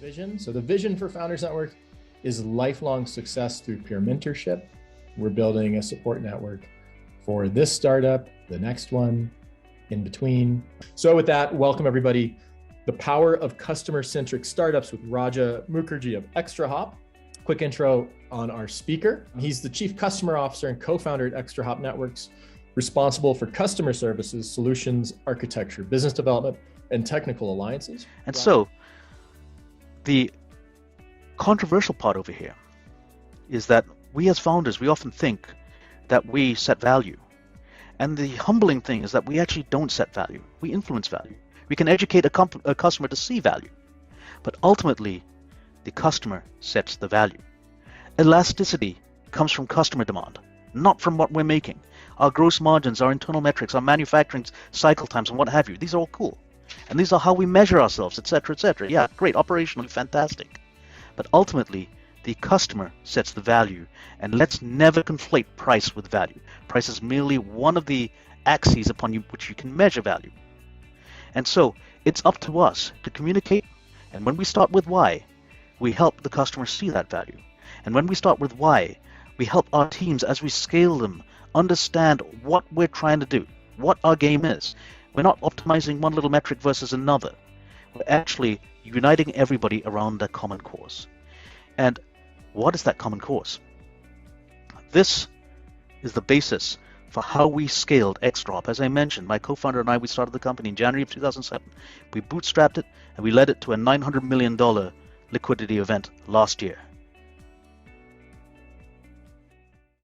vision. So the vision for Founders Network is lifelong success through peer mentorship. We're building a support network for this startup, the next one, in between. So with that, welcome everybody. The Power of Customer-Centric Startups with Raja Mukerji of ExtraHop. Quick intro on our speaker. He's the Chief Customer Officer and co-founder at ExtraHop Networks, responsible for customer services, solutions, architecture, business development, and technical alliances. And so the controversial part over here is that we as founders, we often think that we set value. And the humbling thing is that we actually don't set value. We influence value. We can educate a customer to see value. But ultimately, the customer sets the value. Elasticity comes from customer demand, not from what we're making. Our gross margins, our internal metrics, our manufacturing cycle times, and what have you, these are all cool. And these are how we measure ourselves, etc., etc. Yeah, great, operationally fantastic. But ultimately, the customer sets the value, and let's never conflate price with value. Price is merely one of the axes upon which you can measure value. And so it's up to us to communicate, and when we start with why, we help the customer see that value. And when we start with why, we help our teams as we scale them understand what we're trying to do, what our game is. We're not optimizing one little metric versus another. We're actually uniting everybody around a common cause. And what is that common cause? This is the basis for how we scaled ExtraHop. As I mentioned, my co-founder and I, we started the company in January of 2007. We bootstrapped it, and we led it to a $900 million liquidity event last year.